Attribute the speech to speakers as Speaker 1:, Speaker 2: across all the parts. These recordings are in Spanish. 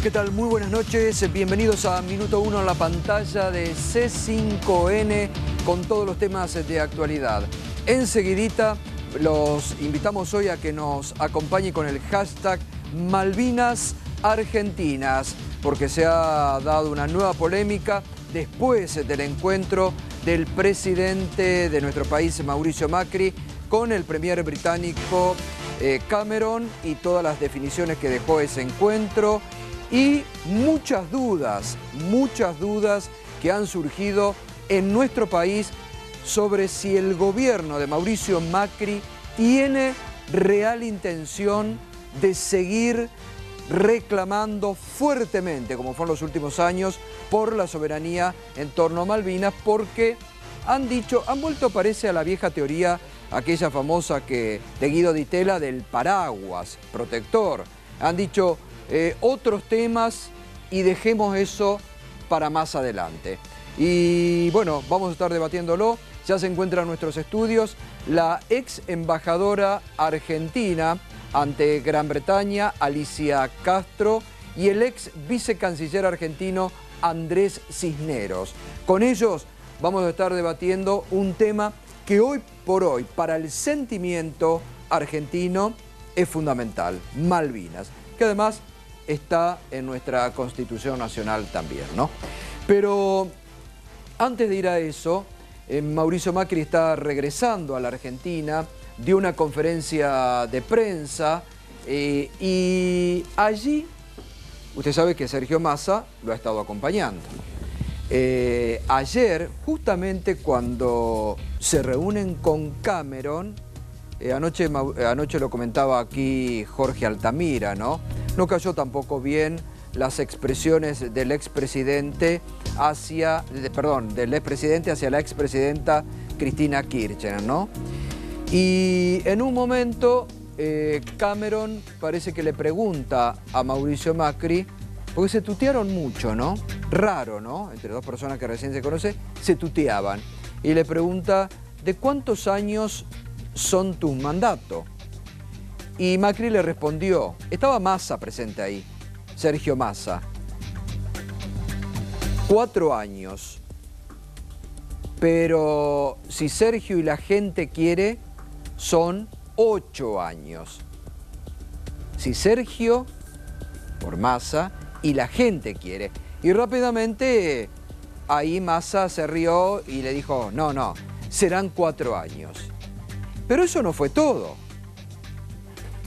Speaker 1: ¿Qué tal? Muy buenas noches, bienvenidos a Minuto 1 en la pantalla de C5N con todos los temas de actualidad. Enseguidita los invitamos hoy a que nos acompañe con el hashtag Malvinas Argentinas, porque se ha dado una nueva polémica después del encuentro del presidente de nuestro país, Mauricio Macri, con el premier británico Cameron y todas las definiciones que dejó ese encuentro. Y muchas dudas que han surgido en nuestro país sobre si el gobierno de Mauricio Macri tiene real intención de seguir reclamando fuertemente, como fue en los últimos años, por la soberanía en torno a Malvinas, porque han vuelto, parece, a la vieja teoría, aquella famosa de Guido Di Tella del paraguas protector. Han dicho otros temas y dejemos eso para más adelante. Y bueno, vamos a estar debatiéndolo. Ya se encuentra en nuestros estudios la ex embajadora argentina ante Gran Bretaña, Alicia Castro, y el ex vicecanciller argentino, Andrés Cisneros. Con ellos vamos a estar debatiendo un tema que hoy por hoy, para el sentimiento argentino, es fundamental: Malvinas, que además está en nuestra Constitución Nacional también, ¿no? Pero antes de ir a eso, Mauricio Macri está regresando a la Argentina, dio una conferencia de prensa y allí, usted sabe que Sergio Massa lo ha estado acompañando. Ayer, justamente cuando se reúnen con Cameron, anoche lo comentaba aquí Jorge Altamira, ¿no? No cayó tampoco bien las expresiones del expresidente hacia la expresidenta Cristina Kirchner, ¿no? Y en un momento Cameron parece que le pregunta a Mauricio Macri, porque se tutearon mucho, ¿no? Raro, ¿no? Entre dos personas que recién se conocen, se tuteaban. Y le pregunta, ¿de cuántos años son tus mandatos? Y Macri le respondió, estaba Massa presente ahí, Sergio Massa, 4 años. Pero si Sergio y la gente quiere, son 8 años. Si Sergio, por Massa, y la gente quiere. Y rápidamente ahí Massa se rió y le dijo, no, serán 4 años. Pero eso no fue todo.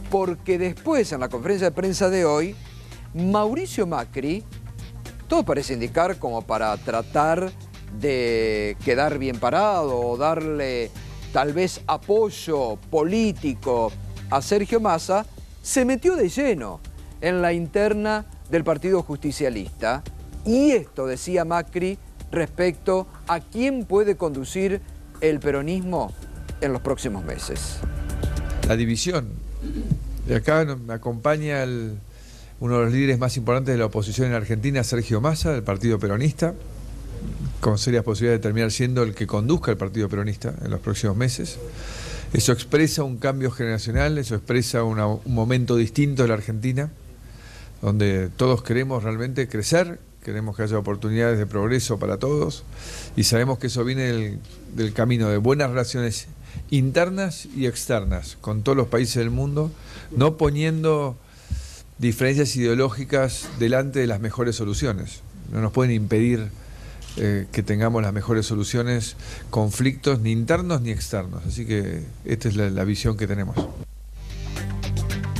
Speaker 1: Porque después, en la conferencia de prensa de hoy, Mauricio Macri, todo parece indicar como para tratar de quedar bien parado o darle tal vez apoyo político a Sergio Massa, se metió de lleno en la interna del Partido Justicialista. Y esto decía Macri respecto a quién puede conducir el peronismo en los próximos meses.
Speaker 2: La división. De acá me acompaña uno de los líderes más importantes de la oposición en Argentina, Sergio Massa, del Partido Peronista, con serias posibilidades de terminar siendo el que conduzca el Partido Peronista en los próximos meses. Eso expresa un cambio generacional, eso expresa un momento distinto de la Argentina, donde todos queremos realmente crecer, queremos que haya oportunidades de progreso para todos, y sabemos que eso viene del camino de buenas relaciones internas y externas con todos los países del mundo, no poniendo diferencias ideológicas delante de las mejores soluciones. No nos pueden impedir que tengamos las mejores soluciones, conflictos ni internos ni externos. Así que esta es la visión que tenemos.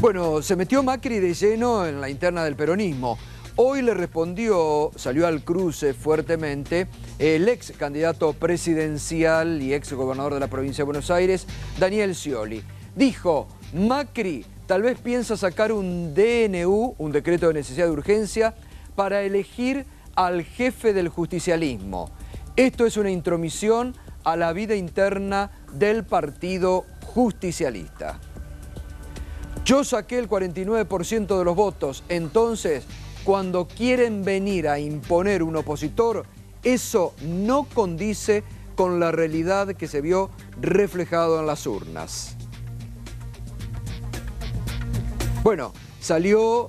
Speaker 1: Bueno, se metió Macri de lleno en la interna del peronismo. Hoy le respondió, salió al cruce fuertemente, el ex candidato presidencial y ex gobernador de la provincia de Buenos Aires, Daniel Scioli. Dijo, Macri tal vez piensa sacar un DNU, un decreto de necesidad de urgencia, para elegir al jefe del justicialismo. Esto es una intromisión a la vida interna del Partido Justicialista. Yo saqué el 49% de los votos, entonces, cuando quieren venir a imponer un opositor, eso no condice con la realidad que se vio reflejado en las urnas. Bueno, salió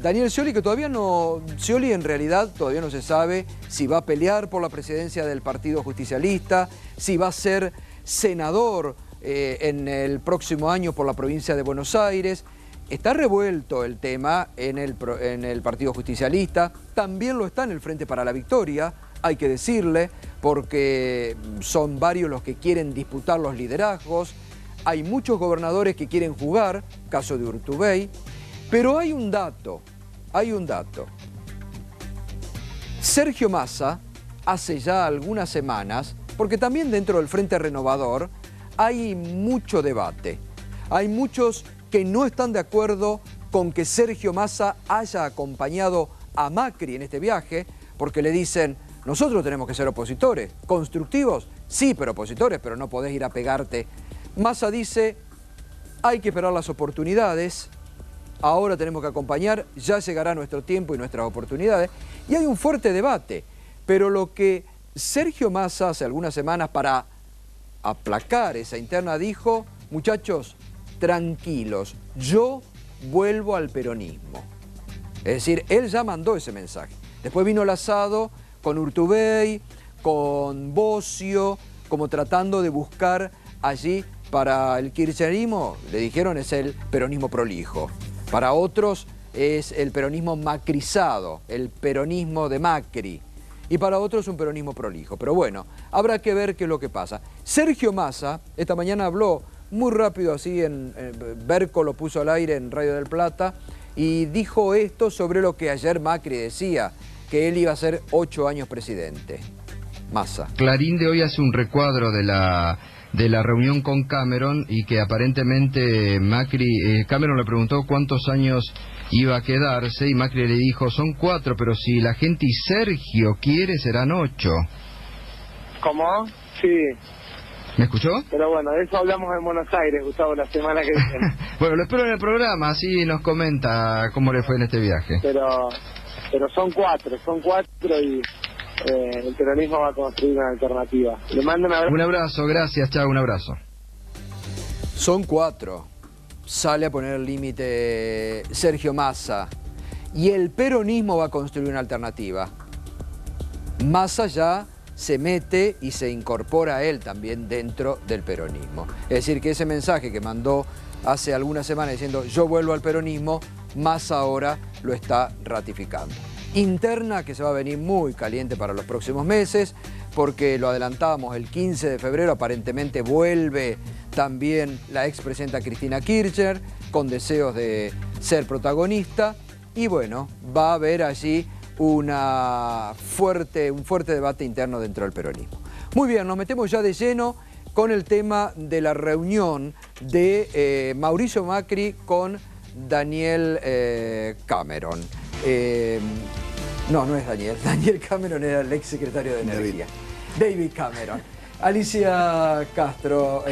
Speaker 1: Daniel Scioli, que todavía no... Scioli en realidad todavía no se sabe si va a pelear por la presidencia del Partido Justicialista, si va a ser senador en el próximo año por la provincia de Buenos Aires. Está revuelto el tema en el Partido Justicialista, también lo está en el Frente para la Victoria, hay que decirle, porque son varios los que quieren disputar los liderazgos. Hay muchos gobernadores que quieren jugar, caso de Urtubey, pero hay un dato. Sergio Massa, hace ya algunas semanas, porque también dentro del Frente Renovador hay mucho debate. Hay muchos que no están de acuerdo con que Sergio Massa haya acompañado a Macri en este viaje, porque le dicen, nosotros tenemos que ser opositores, constructivos, sí, pero opositores, pero no podés ir a pegarte. Massa dice, hay que esperar las oportunidades, ahora tenemos que acompañar, ya llegará nuestro tiempo y nuestras oportunidades, y hay un fuerte debate. Pero lo que Sergio Massa hace algunas semanas para aplacar esa interna dijo, muchachos, tranquilos, yo vuelvo al peronismo. Es decir, él ya mandó ese mensaje. Después vino el asado con Urtubey, con Bossio, como tratando de buscar allí para el kirchnerismo, le dijeron es el peronismo prolijo. Para otros es el peronismo macrizado, el peronismo de Macri. Y para otros un peronismo prolijo. Pero bueno, habrá que ver qué es lo que pasa. Sergio Massa esta mañana habló muy rápido así, Berco lo puso al aire en Radio del Plata, y dijo esto sobre lo que ayer Macri decía, que él iba a ser 8 años presidente. Massa.
Speaker 3: Clarín de hoy hace un recuadro de la reunión con Cameron y que aparentemente Cameron le preguntó cuántos años iba a quedarse y Macri le dijo, son 4, pero si la gente y Sergio quiere serán 8.
Speaker 4: ¿Cómo? Sí.
Speaker 3: ¿Me escuchó?
Speaker 4: Pero bueno, de eso hablamos en Buenos Aires, Gustavo, la semana que viene.
Speaker 3: Bueno, lo espero en el programa, así nos comenta cómo le fue en este viaje.
Speaker 4: Pero son 4 y el peronismo va a construir una alternativa. Le mando
Speaker 3: un abrazo, gracias, chao, un abrazo.
Speaker 1: Son 4. Sale a poner el límite Sergio Massa. Y el peronismo va a construir una alternativa. Massa ya se mete y se incorpora a él también dentro del peronismo. Es decir, que ese mensaje que mandó hace algunas semanas diciendo yo vuelvo al peronismo, Massa ahora lo está ratificando. Interna que se va a venir muy caliente para los próximos meses, porque lo adelantábamos el 15 de febrero, aparentemente vuelve también la expresidenta Cristina Kirchner, con deseos de ser protagonista, y bueno, va a haber allí un fuerte debate interno dentro del peronismo. Muy bien, nos metemos ya de lleno con el tema de la reunión de Mauricio Macri con Daniel Cameron. No es Daniel. Daniel Cameron era el ex secretario de Energía. David Cameron. Alicia Castro,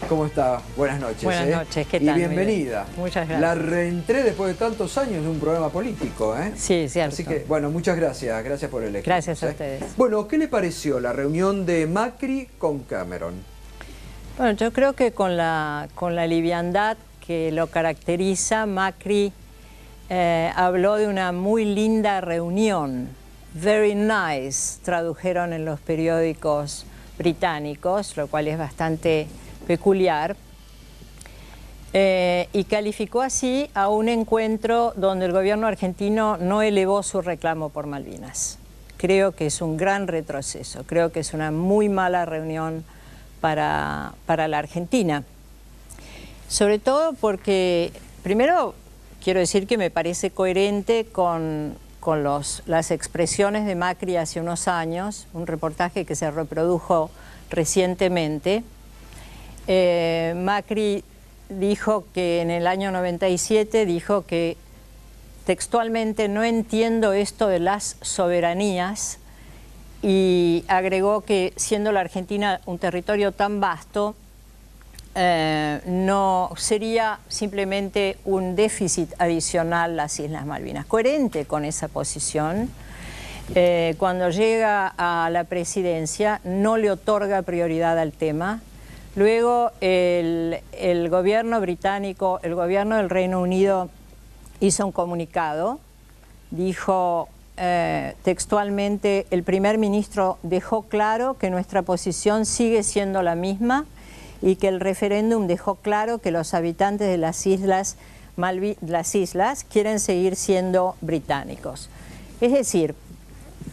Speaker 1: ¿cómo está? Buenas noches.
Speaker 5: Buenas noches, ¿qué tal?
Speaker 1: Y bienvenida.
Speaker 5: Muchas gracias.
Speaker 1: La reentré después de tantos años de un programa político, ¿eh?
Speaker 5: Sí, cierto.
Speaker 1: Así que, bueno, muchas gracias. Gracias por el equipo.
Speaker 5: Gracias a ustedes.
Speaker 1: Bueno, ¿qué le pareció la reunión de Macri con Cameron?
Speaker 5: Bueno, yo creo que con la liviandad que lo caracteriza, Macri habló de una muy linda reunión. Very nice, tradujeron en los periódicos británicos, lo cual es bastante peculiar, y calificó así a un encuentro donde el gobierno argentino no elevó su reclamo por Malvinas. Creo que es un gran retroceso, creo que es una muy mala reunión para la Argentina. Sobre todo porque, primero, quiero decir que me parece coherente con las expresiones de Macri hace unos años, un reportaje que se reprodujo recientemente. Macri dijo que en el año 97, dijo que textualmente no entiendo esto de las soberanías, y agregó que siendo la Argentina un territorio tan vasto, no sería simplemente un déficit adicional las Islas Malvinas. Coherente con esa posición, cuando llega a la presidencia no le otorga prioridad al tema. Luego el gobierno británico, el gobierno del Reino Unido hizo un comunicado, dijo textualmente: el primer ministro dejó claro que nuestra posición sigue siendo la misma y que el referéndum dejó claro que los habitantes de las islas quieren seguir siendo británicos. Es decir,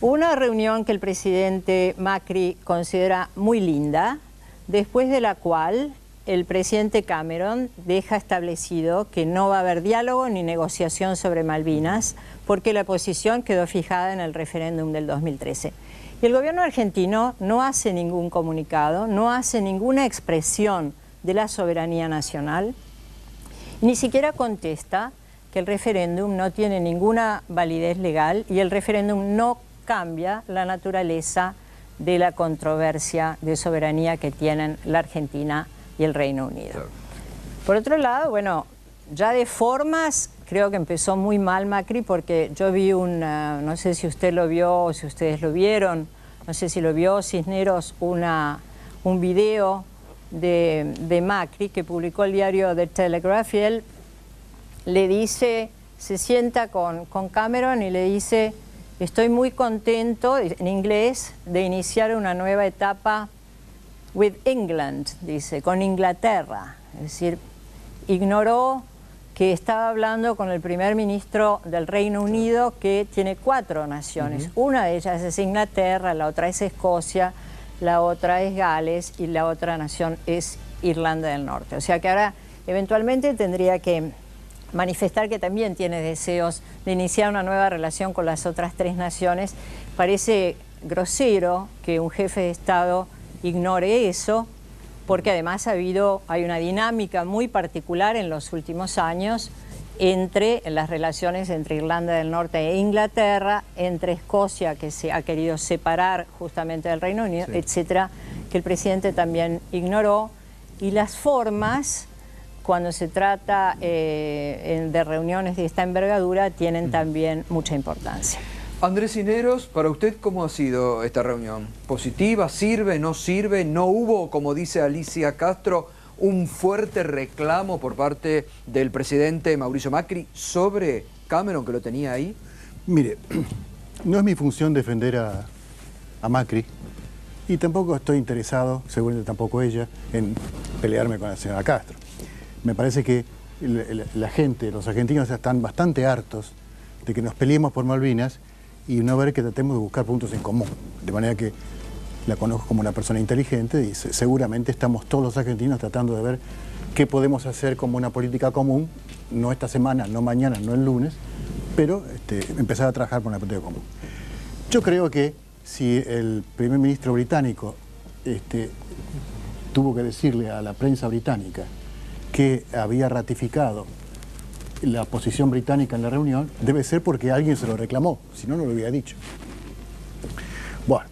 Speaker 5: una reunión que el presidente Macri considera muy linda, después de la cual el presidente Cameron deja establecido que no va a haber diálogo ni negociación sobre Malvinas, porque la posición quedó fijada en el referéndum del 2013. Y el gobierno argentino no hace ningún comunicado, no hace ninguna expresión de la soberanía nacional, y ni siquiera contesta que el referéndum no tiene ninguna validez legal y el referéndum no cambia la naturaleza de la controversia de soberanía que tienen la Argentina y el Reino Unido. Claro. Por otro lado, bueno, ya de formas creo que empezó muy mal Macri, porque yo vi no sé si usted lo vio o si ustedes lo vieron, no sé si lo vio Cisneros, un video de Macri que publicó el diario The Telegraph, y él le dice, se sienta con Cameron y le dice: estoy muy contento, en inglés, de iniciar una nueva etapa with England, dice, con Inglaterra. Es decir, ignoró que estaba hablando con el primer ministro del Reino Unido, que tiene 4 naciones. Una de ellas es Inglaterra, la otra es Escocia, la otra es Gales y la otra nación es Irlanda del Norte. O sea que ahora eventualmente tendría que manifestar que también tiene deseos de iniciar una nueva relación con las otras 3 naciones. Parece grosero que un jefe de Estado ignore eso, porque además hay una dinámica muy particular en los últimos años entre las relaciones entre Irlanda del Norte e Inglaterra, entre Escocia, que se ha querido separar justamente del Reino Unido, etcétera, que el presidente también ignoró. Y las formas, cuando se trata de reuniones de esta envergadura, tienen también mucha importancia.
Speaker 1: Andrés Cisneros, para usted, ¿cómo ha sido esta reunión? ¿Positiva? ¿Sirve? ¿No sirve? ¿No hubo, como dice Alicia Castro, un fuerte reclamo por parte del presidente Mauricio Macri sobre Cameron, que lo tenía ahí?
Speaker 6: Mire, no es mi función defender a Macri, y tampoco estoy interesado, seguramente tampoco ella, en pelearme con la señora Castro. Me parece que la gente, los argentinos, están bastante hartos de que nos peleemos por Malvinas y no ver que tratemos de buscar puntos en común. De manera que la conozco como una persona inteligente y seguramente estamos todos los argentinos tratando de ver qué podemos hacer como una política común, no esta semana, no mañana, no el lunes, pero empezar a trabajar por una política común. Yo creo que si el primer ministro británico tuvo que decirle a la prensa británica que había ratificado la posición británica en la reunión, debe ser porque alguien se lo reclamó, si no, no lo hubiera dicho. Bueno,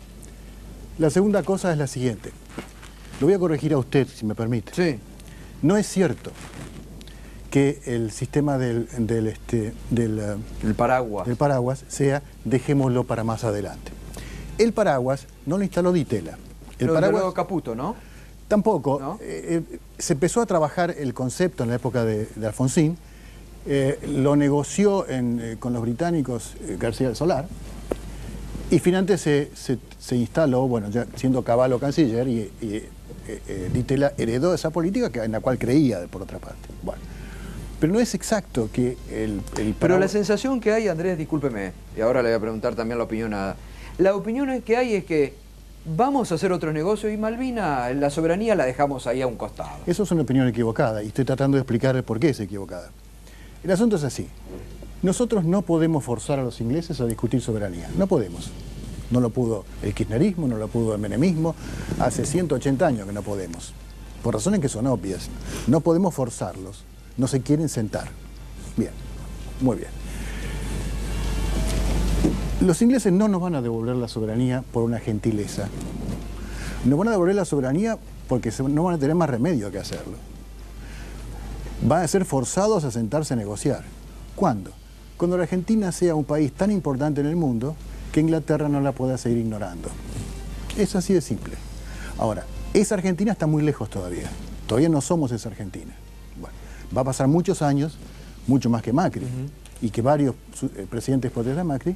Speaker 6: la segunda cosa es la siguiente. Lo voy a corregir a usted, si me permite.
Speaker 1: Sí.
Speaker 6: No es cierto que el sistema del paraguas sea dejémoslo para más adelante. El paraguas no lo instaló Di Tella.
Speaker 1: El paraguas Caputo, ¿no?
Speaker 6: Tampoco.
Speaker 1: ¿No?
Speaker 6: Se empezó a trabajar el concepto en la época de Alfonsín. Lo negoció con los británicos García del Solar, y finalmente se instaló, bueno, ya siendo Cavallo canciller, y Di Tella heredó esa política en la cual creía, por otra parte. Bueno, pero no es exacto que
Speaker 1: Pero la sensación que hay, Andrés, discúlpeme, y ahora le voy a preguntar también la opinión la opinión que hay es que vamos a hacer otros negocios y Malvinas, la soberanía la dejamos ahí a un costado.
Speaker 6: Eso es una opinión equivocada, y estoy tratando de explicar por qué es equivocada. El asunto es así. Nosotros no podemos forzar a los ingleses a discutir soberanía. No podemos. No lo pudo el kirchnerismo, no lo pudo el menemismo. Hace 180 años que no podemos. Por razones que son obvias. No podemos forzarlos. No se quieren sentar. Bien. Muy bien. Los ingleses no nos van a devolver la soberanía por una gentileza. Nos van a devolver la soberanía porque no van a tener más remedio que hacerlo. Van a ser forzados a sentarse a negociar. ¿Cuándo? Cuando la Argentina sea un país tan importante en el mundo que Inglaterra no la pueda seguir ignorando. Es así de simple. Ahora, esa Argentina está muy lejos todavía. Todavía no somos esa Argentina. Bueno, va a pasar muchos años, mucho más que Macri. y que varios presidentes posteriores a Macri,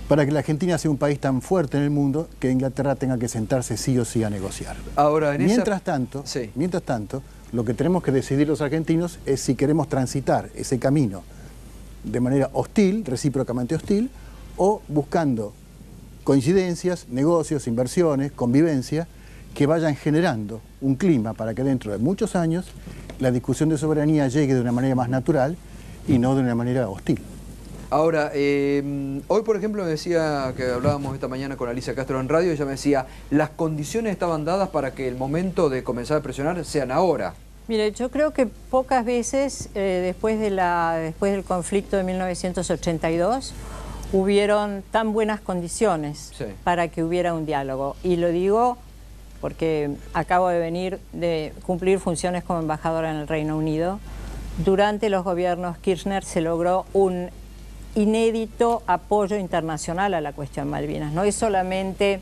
Speaker 6: para que la Argentina sea un país tan fuerte en el mundo que Inglaterra tenga que sentarse sí o sí a negociar.
Speaker 1: Ahora,
Speaker 6: mientras tanto, lo que tenemos que decidir los argentinos es si queremos transitar ese camino de manera hostil, recíprocamente hostil, o buscando coincidencias, negocios, inversiones, convivencia, que vayan generando un clima para que dentro de muchos años la discusión de soberanía llegue de una manera más natural y no de una manera hostil.
Speaker 1: Ahora, hoy por ejemplo me decía, que hablábamos esta mañana con Alicia Castro en radio, ella me decía, las condiciones estaban dadas para que el momento de comenzar a presionar sean ahora.
Speaker 5: Mire, yo creo que pocas veces después del conflicto de 1982 hubieron tan buenas condiciones para que hubiera un diálogo. Y lo digo porque acabo de venir de cumplir funciones como embajadora en el Reino Unido. Durante los gobiernos Kirchner se logró un inédito apoyo internacional a la cuestión Malvinas. No es solamente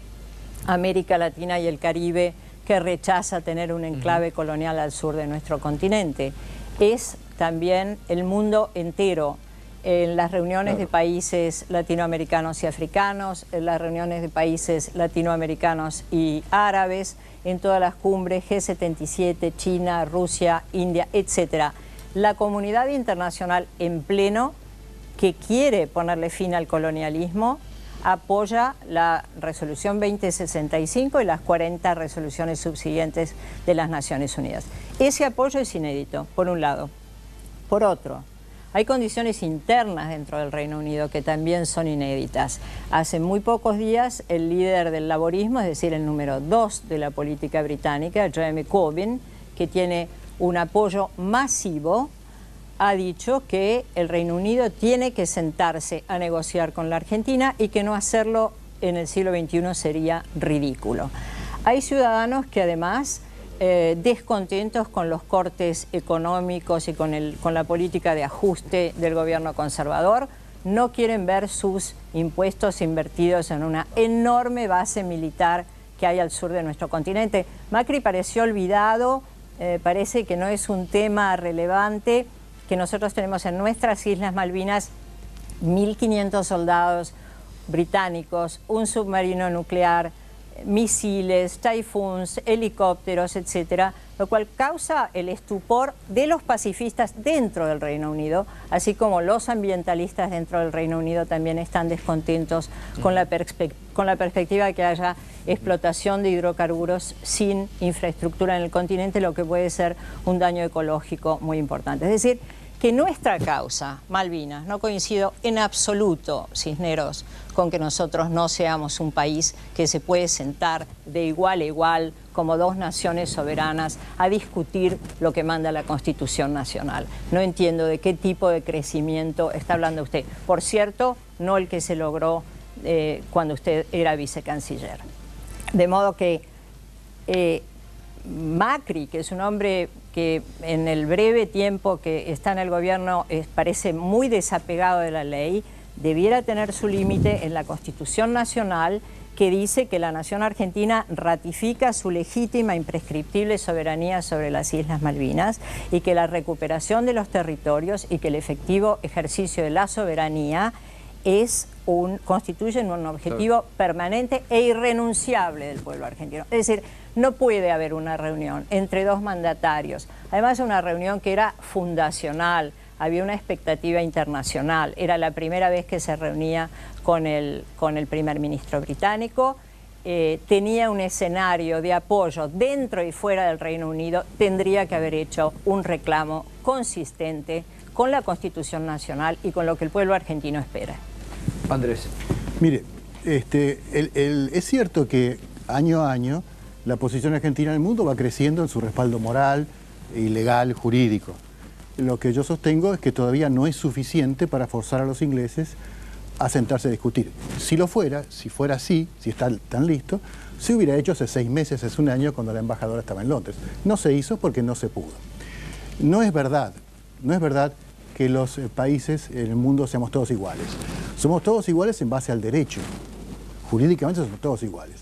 Speaker 5: América Latina y el Caribe que rechaza tener un enclave colonial al sur de nuestro continente. Es también el mundo entero, en las reuniones de países latinoamericanos y africanos, en las reuniones de países latinoamericanos y árabes, en todas las cumbres G77, China, Rusia, India, etc. La comunidad internacional en pleno, que quiere ponerle fin al colonialismo, apoya la resolución 2065 y las 40 resoluciones subsiguientes de las Naciones Unidas. Ese apoyo es inédito, por un lado. Por otro, hay condiciones internas dentro del Reino Unido que también son inéditas. Hace muy pocos días el líder del laborismo, es decir, el número 2 de la política británica, Jeremy Corbyn, que tiene un apoyo masivo, ha dicho que el Reino Unido tiene que sentarse a negociar con la Argentina y que no hacerlo en el siglo XXI sería ridículo. Hay ciudadanos que además, descontentos con los cortes económicos y con la política de ajuste del gobierno conservador, no quieren ver sus impuestos invertidos en una enorme base militar que hay al sur de nuestro continente. Macri pareció olvidado, parece que no es un tema relevante, que nosotros tenemos en nuestras Islas Malvinas 1.500 soldados británicos, un submarino nuclear, misiles, taifuns, helicópteros, etcétera, lo cual causa el estupor de los pacifistas dentro del Reino Unido, así como los ambientalistas dentro del Reino Unido también están descontentos con la perspectiva de que haya explotación de hidrocarburos sin infraestructura en el continente, lo que puede ser un daño ecológico muy importante. Es decir, que nuestra causa, Malvinas, no coincido en absoluto, Cisneros, con que nosotros no seamos un país que se puede sentar de igual a igual como dos naciones soberanas a discutir lo que manda la Constitución Nacional. No entiendo de qué tipo de crecimiento está hablando usted. Por cierto, no el que se logró cuando usted era vicecanciller. De modo que Macri, que es un hombre que en el breve tiempo que está en el gobierno parece muy desapegado de la ley, debiera tener su límite en la Constitución Nacional, que dice que la nación argentina ratifica su legítima e imprescriptible soberanía sobre las Islas Malvinas y que la recuperación de los territorios y que el efectivo ejercicio de la soberanía constituyen un objetivo permanente e irrenunciable del pueblo argentino. Es decir, no puede haber una reunión entre dos mandatarios. Además, una reunión que era fundacional, había una expectativa internacional. Era la primera vez que se reunía con el primer ministro británico. Tenía un escenario de apoyo dentro y fuera del Reino Unido. Tendría que haber hecho un reclamo consistente con la Constitución Nacional y con lo que el pueblo argentino espera.
Speaker 1: Andrés.
Speaker 6: Mire, es cierto que año a año la posición argentina en el mundo va creciendo en su respaldo moral y legal, jurídico. Lo que yo sostengo es que todavía no es suficiente para forzar a los ingleses a sentarse a discutir. Si lo fuera, si fuera así, si está tan listo, se hubiera hecho hace 6 meses, hace un año, cuando la embajadora estaba en Londres. No se hizo porque no se pudo. No es verdad que los países en el mundo seamos todos iguales. Somos todos iguales en base al derecho. Jurídicamente somos todos iguales.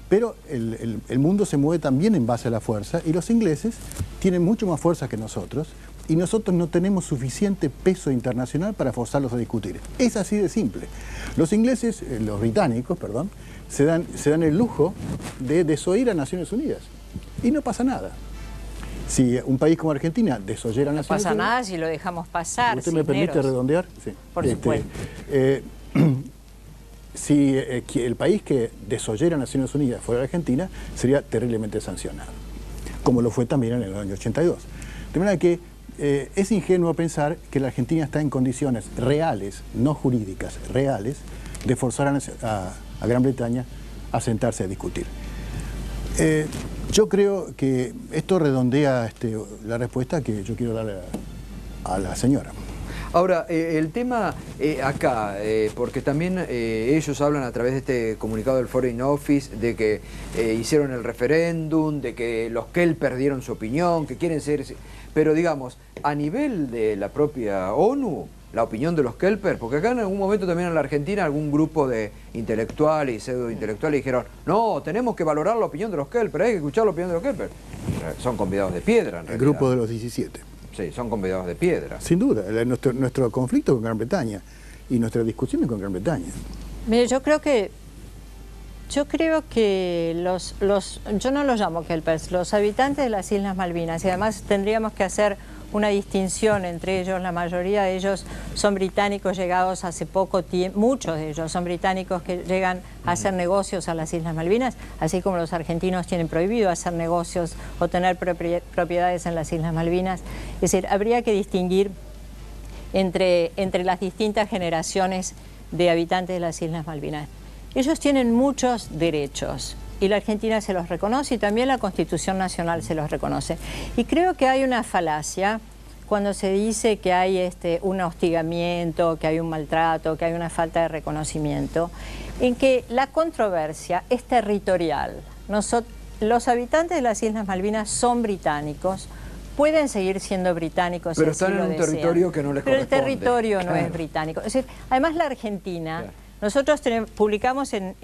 Speaker 6: Pero el mundo se mueve también en base a la fuerza y los ingleses tienen mucho más fuerza que nosotros y nosotros no tenemos suficiente peso internacional para forzarlos a discutir. Es así de simple. Los ingleses, los británicos, perdón, se dan el lujo de desoír a Naciones Unidas y no pasa nada. Si un país como Argentina desoyera a Naciones Unidas...
Speaker 5: No pasa nada si lo dejamos pasar.
Speaker 6: ¿Usted me permite redondear? Sí.
Speaker 5: Por supuesto.
Speaker 6: Si el país que desoyera a Naciones Unidas fuera Argentina, sería terriblemente sancionado, como lo fue también en el año 82. De manera que es ingenuo pensar que la Argentina está en condiciones reales, no jurídicas, reales, de forzar a Gran Bretaña a sentarse a discutir. Yo creo que esto redondea la respuesta que yo quiero darle a la señora.
Speaker 1: Ahora, el tema acá, porque también ellos hablan a través de este comunicado del Foreign Office de que hicieron el referéndum, de que los KELP perdieron su opinión, que quieren ser... Pero digamos, a nivel de la propia ONU, la opinión de los KELPers, porque acá en algún momento también en la Argentina algún grupo de intelectuales y pseudointelectuales dijeron, no, tenemos que valorar la opinión de los KELPers, hay que escuchar la opinión de los KELPers. Son convidados de piedra, en realidad.
Speaker 6: El grupo de los 17.
Speaker 1: Sí, son convidados de piedra.
Speaker 6: Sin duda, nuestro conflicto con Gran Bretaña y nuestras discusiones con Gran Bretaña.
Speaker 5: Mire, yo creo que yo no los llamo KELPers, los habitantes de las Islas Malvinas, y además tendríamos que hacer una distinción entre ellos. La mayoría de ellos son británicos llegados hace poco tiempo, muchos de ellos son británicos que llegan a hacer negocios a las Islas Malvinas, así como los argentinos tienen prohibido hacer negocios o tener propiedades en las Islas Malvinas. Es decir, habría que distinguir entre las distintas generaciones de habitantes de las Islas Malvinas. Ellos tienen muchos derechos y la Argentina se los reconoce y también la Constitución Nacional se los reconoce. Y creo que hay una falacia cuando se dice que hay un hostigamiento, que hay un maltrato, que hay una falta de reconocimiento, en que la controversia es territorial. Los habitantes de las Islas Malvinas son británicos, pueden seguir siendo británicos,
Speaker 1: pero
Speaker 5: si así
Speaker 1: están en un territorio que no les corresponde.
Speaker 5: Pero el territorio no es británico. Es decir, además la Argentina... Claro. Nosotros publicamos en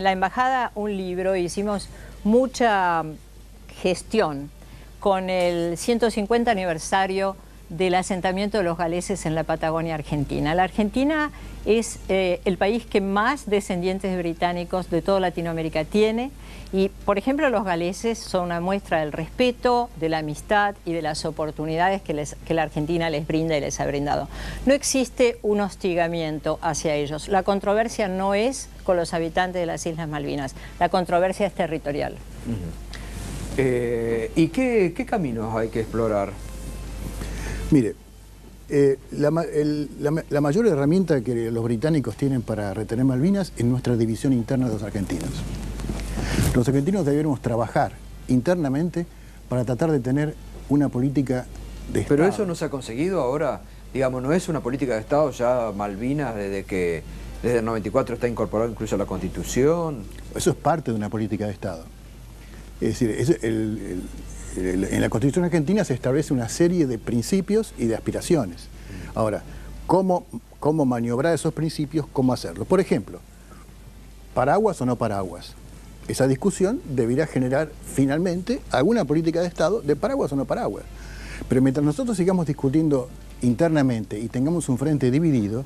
Speaker 5: la Embajada un libro, hicimos mucha gestión con el 150 aniversario del asentamiento de los galeses en la Patagonia Argentina. La Argentina es el país que más descendientes británicos de toda Latinoamérica tiene y, por ejemplo, los galeses son una muestra del respeto, de la amistad y de las oportunidades que la Argentina les brinda y les ha brindado. No existe un hostigamiento hacia ellos. La controversia no es con los habitantes de las Islas Malvinas, la controversia es territorial.
Speaker 1: ¿Y qué caminos hay que explorar?
Speaker 6: Mire, la mayor herramienta que los británicos tienen para retener Malvinas es nuestra división interna de los argentinos. Los argentinos debemos trabajar internamente para tratar de tener una política de Estado.
Speaker 1: Pero eso no se ha conseguido ahora, digamos, no es una política de Estado ya Malvinas desde el 94 está incorporado incluso a la Constitución.
Speaker 6: Eso es parte de una política de Estado. Es decir, en la Constitución argentina se establece una serie de principios y de aspiraciones. Ahora, ¿cómo maniobrar esos principios? ¿Cómo hacerlo? Por ejemplo, ¿paraguas o no paraguas? Esa discusión debería generar finalmente alguna política de Estado de paraguas o no paraguas. Pero mientras nosotros sigamos discutiendo internamente y tengamos un frente dividido,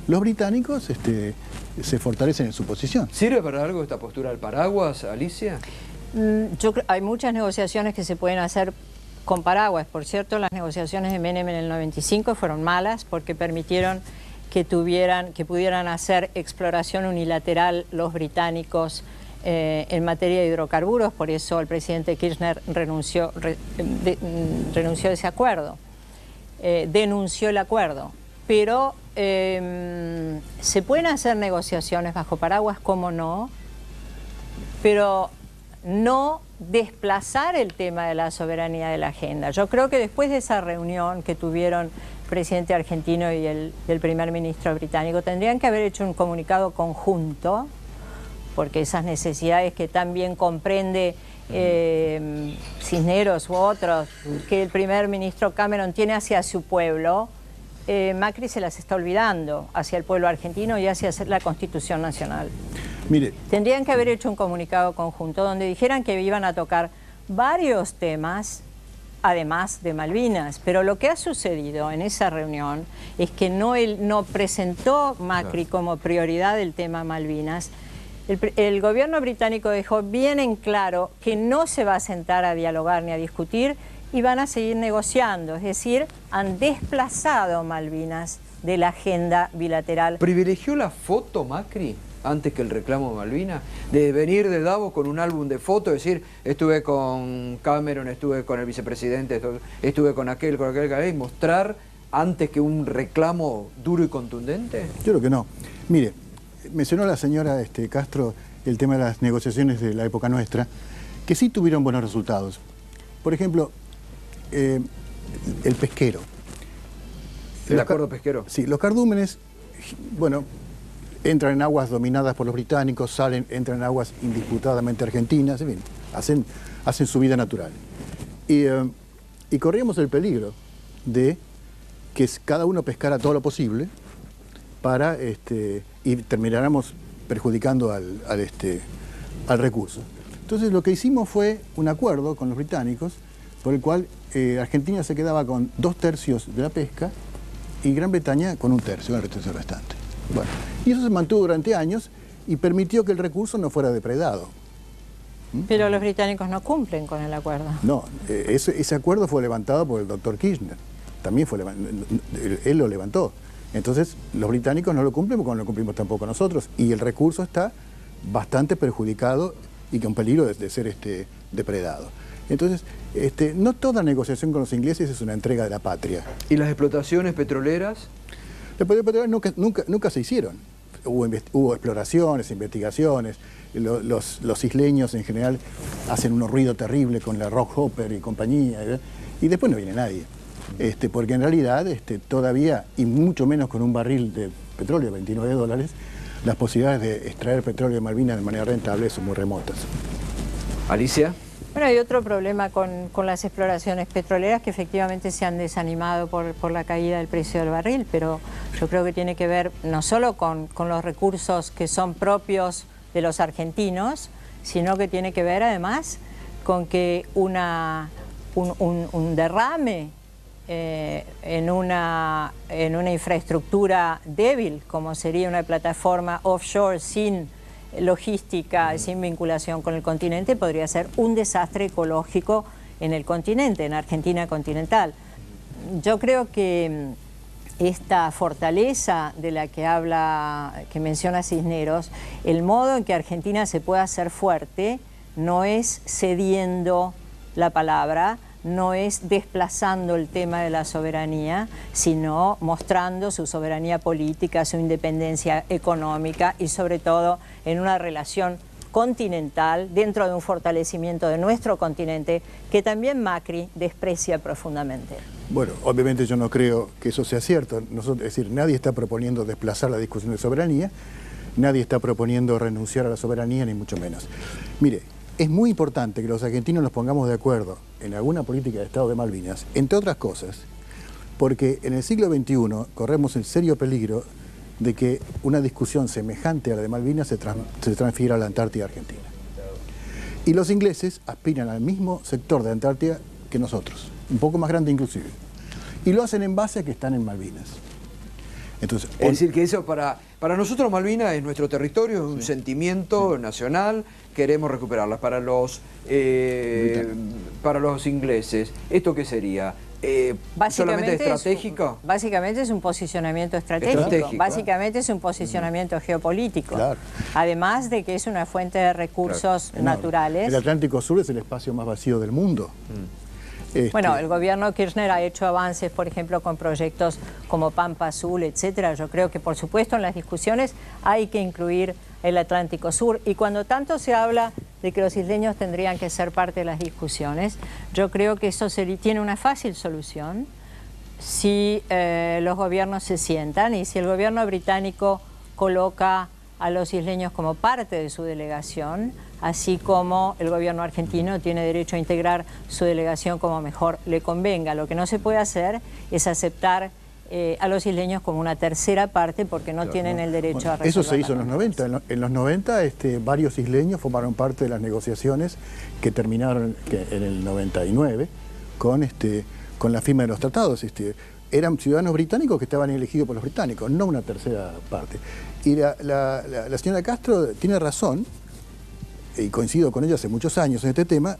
Speaker 6: los británicos se fortalecen en su posición.
Speaker 1: ¿Sirve para algo esta postura del paraguas, Alicia?
Speaker 5: Hay muchas negociaciones que se pueden hacer con paraguas. Por cierto, las negociaciones de Menem en el 95 fueron malas porque permitieron que pudieran hacer exploración unilateral los británicos en materia de hidrocarburos. Por eso el presidente Kirchner renunció a ese acuerdo, denunció el acuerdo. Pero se pueden hacer negociaciones bajo paraguas, ¿cómo no? Pero no desplazar el tema de la soberanía de la agenda. Yo creo que después de esa reunión que tuvieron el presidente argentino y el primer ministro británico, tendrían que haber hecho un comunicado conjunto, porque esas necesidades que también comprende Cisneros u otros, que el primer ministro Cameron tiene hacia su pueblo, Macri se las está olvidando hacia el pueblo argentino y hacia la Constitución Nacional.
Speaker 6: Mire,
Speaker 5: tendrían que haber hecho un comunicado conjunto donde dijeran que iban a tocar varios temas además de Malvinas. Pero lo que ha sucedido en esa reunión es que no presentó Macri como prioridad el tema Malvinas. El gobierno británico dejó bien en claro que no se va a sentar a dialogar ni a discutir y van a seguir negociando, es decir, han desplazado Malvinas de la agenda bilateral.
Speaker 1: ¿Privilegió la foto Macri antes que el reclamo de Malvinas? De venir de Davos con un álbum de fotos, decir, estuve con Cameron, estuve con el vicepresidente, estuve con aquel, y mostrar antes que un reclamo duro y contundente?
Speaker 6: Yo creo que no. Mire, mencionó la señora Castro el tema de las negociaciones de la época nuestra, que sí tuvieron buenos resultados. Por ejemplo, el pesquero.
Speaker 1: ¿El acuerdo pesquero?
Speaker 6: Sí, los cardúmenes, bueno, entran en aguas dominadas por los británicos, entran en aguas indisputadamente argentinas, en fin, hacen su vida natural. Y corríamos el peligro de que cada uno pescara todo lo posible y termináramos perjudicando al recurso. Entonces lo que hicimos fue un acuerdo con los británicos por el cual Argentina se quedaba con 2/3 de la pesca y Gran Bretaña con 1/3, el restante. Bueno, y eso se mantuvo durante años y permitió que el recurso no fuera depredado.
Speaker 5: Pero los británicos no cumplen con el acuerdo.
Speaker 6: No, ese acuerdo fue levantado por el doctor Kirchner. También él lo levantó. Entonces, los británicos no lo cumplen porque no lo cumplimos tampoco nosotros. Y el recurso está bastante perjudicado y con peligro de ser depredado. Entonces, no toda negociación con los ingleses es una entrega de la patria.
Speaker 1: ¿Y las explotaciones petroleras?
Speaker 6: Las explotaciones nunca se hicieron. Hubo exploraciones, investigaciones. Los isleños en general hacen un ruido terrible con la Rockhopper y compañía, ¿verdad? Y después no viene nadie. Porque en realidad todavía, y mucho menos con un barril de petróleo de $29, las posibilidades de extraer petróleo de Malvinas de manera rentable son muy remotas.
Speaker 1: Alicia.
Speaker 5: Bueno, hay otro problema con las exploraciones petroleras que efectivamente se han desanimado por la caída del precio del barril, pero yo creo que tiene que ver no solo con los recursos que son propios de los argentinos, sino que tiene que ver además con que un derrame en una infraestructura débil, como sería una plataforma offshore sin logística, sin vinculación con el continente, podría ser un desastre ecológico en el continente, en Argentina continental. Yo creo que esta fortaleza de la que menciona Cisneros, el modo en que Argentina se puede hacer fuerte no es cediendo la palabra, no es desplazando el tema de la soberanía, sino mostrando su soberanía política, su independencia económica y sobre todo en una relación continental dentro de un fortalecimiento de nuestro continente que también Macri desprecia profundamente.
Speaker 6: Bueno, obviamente yo no creo que eso sea cierto. Es decir, nadie está proponiendo desplazar la discusión de soberanía, nadie está proponiendo renunciar a la soberanía, ni mucho menos. Mire, es muy importante que los argentinos nos pongamos de acuerdo en alguna política de Estado de Malvinas, entre otras cosas, porque en el siglo XXI corremos el serio peligro de que una discusión semejante a la de Malvinas se transfiera a la Antártida Argentina. Y los ingleses aspiran al mismo sector de Antártida que nosotros, un poco más grande inclusive. Y lo hacen en base a que están en Malvinas. Entonces,
Speaker 1: es decir, que eso para nosotros Malvinas es nuestro territorio, es un sentimiento nacional, queremos recuperarlas. Para los ingleses, ¿esto qué sería? ¿Solamente estratégico?
Speaker 5: Básicamente es un posicionamiento estratégico. Básicamente es un posicionamiento geopolítico.
Speaker 6: Claro.
Speaker 5: Además de que es una fuente de recursos naturales.
Speaker 6: El Atlántico Sur es el espacio más vacío del mundo.
Speaker 5: Bueno, el gobierno Kirchner ha hecho avances, por ejemplo, con proyectos como Pampa Azul, etcétera. Yo creo que, por supuesto, en las discusiones hay que incluir el Atlántico Sur. Y cuando tanto se habla de que los isleños tendrían que ser parte de las discusiones, yo creo que eso tiene una fácil solución si los gobiernos se sientan y si el gobierno británico coloca a los isleños como parte de su delegación, así como el gobierno argentino tiene derecho a integrar su delegación como mejor le convenga. Lo que no se puede hacer es aceptar a los isleños como una tercera parte porque no tienen el derecho a resolver.
Speaker 6: Eso se hizo en los 90. En los 90 varios isleños formaron parte de las negociaciones que terminaron en el 99 con la firma de los tratados. Eran ciudadanos británicos que estaban elegidos por los británicos, no una tercera parte. Y la señora Castro tiene razón, y coincido con ella hace muchos años en este tema,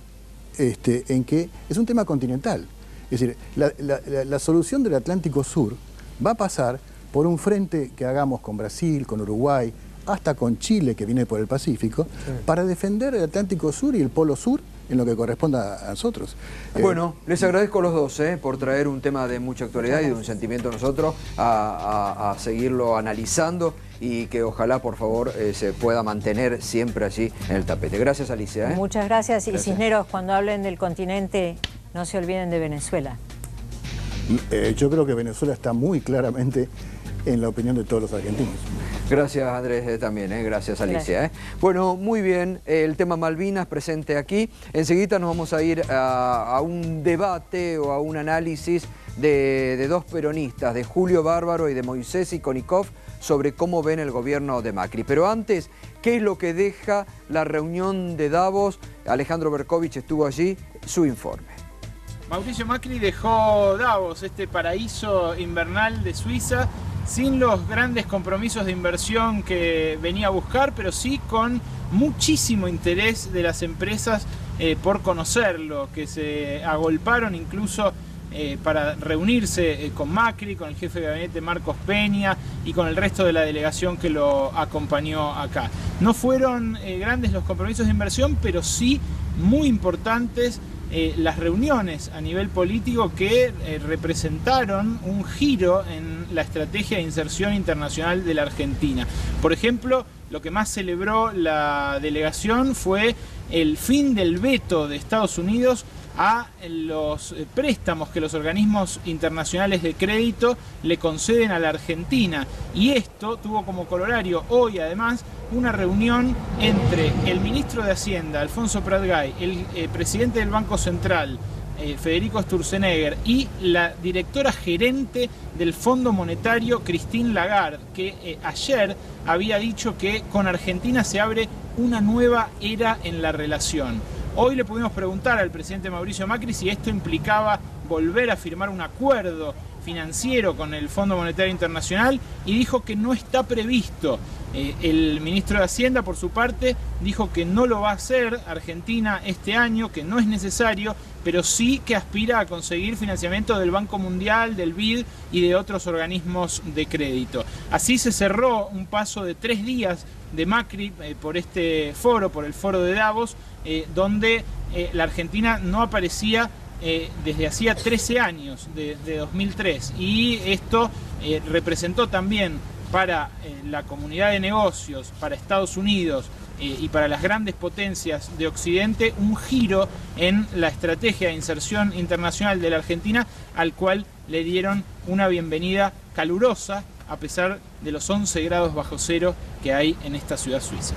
Speaker 6: en que es un tema continental. Es decir, la solución del Atlántico Sur va a pasar por un frente que hagamos con Brasil, con Uruguay, hasta con Chile, que viene por el Pacífico, sí, para defender el Atlántico Sur y el Polo Sur en lo que corresponda a nosotros.
Speaker 1: Bueno, les agradezco a los dos por traer un tema de mucha actualidad y de un sentimiento a nosotros a seguirlo analizando y que ojalá, por favor, se pueda mantener siempre allí en el tapete. Gracias, Alicia.
Speaker 5: Muchas gracias. Y Cisneros, cuando hablen del continente, no se olviden de Venezuela.
Speaker 6: Yo creo que Venezuela está muy claramente en la opinión de todos los argentinos.
Speaker 1: Gracias, Andrés, también, gracias, Alicia. Bueno, muy bien, el tema Malvinas presente aquí. Enseguida nos vamos a ir a un debate o a un análisis de dos peronistas, de Julio Bárbaro y de Moisés Ikonikov, sobre cómo ven el gobierno de Macri. Pero antes, ¿qué es lo que deja la reunión de Davos? Alejandro Berkovich estuvo allí, su informe.
Speaker 7: Mauricio Macri dejó Davos, este paraíso invernal de Suiza, sin los grandes compromisos de inversión que venía a buscar, pero sí con muchísimo interés de las empresas por conocerlo, que se agolparon incluso para reunirse con Macri, con el jefe de gabinete Marcos Peña y con el resto de la delegación que lo acompañó acá. No fueron grandes los compromisos de inversión, pero sí muy importantes las reuniones a nivel político que representaron un giro en la estrategia de inserción internacional de la Argentina. Por ejemplo, lo que más celebró la delegación fue el fin del veto de Estados Unidos a los préstamos que los organismos internacionales de crédito le conceden a la Argentina. Y esto tuvo como corolario hoy, además, una reunión entre el ministro de Hacienda, Alfonso Prat-Gay, el presidente del Banco Central, Federico Sturzenegger, y la directora gerente del Fondo Monetario, Christine Lagarde, que ayer había dicho que con Argentina se abre una nueva era en la relación. Hoy le pudimos preguntar al presidente Mauricio Macri si esto implicaba volver a firmar un acuerdo financiero con el Fondo Monetario Internacional y dijo que no está previsto. El ministro de Hacienda, por su parte, dijo que no lo va a hacer Argentina este año, que no es necesario, pero sí que aspira a conseguir financiamiento del Banco Mundial, del BID y de otros organismos de crédito. Así se cerró un paso de 3 días de Macri por este foro, por el foro de Davos, donde la Argentina no aparecía desde hacía 13 años, de 2003, y esto representó también para la comunidad de negocios, para Estados Unidos y para las grandes potencias de Occidente, un giro en la estrategia de inserción internacional de la Argentina, al cual le dieron una bienvenida calurosa, a pesar de los 11 grados bajo cero que hay en esta ciudad suiza.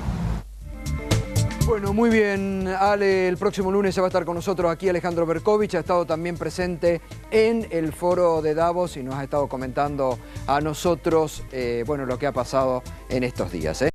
Speaker 1: Bueno, muy bien, Ale, el próximo lunes se va a estar con nosotros aquí Alejandro Berkovich, ha estado también presente en el foro de Davos y nos ha estado comentando a nosotros, bueno, lo que ha pasado en estos días.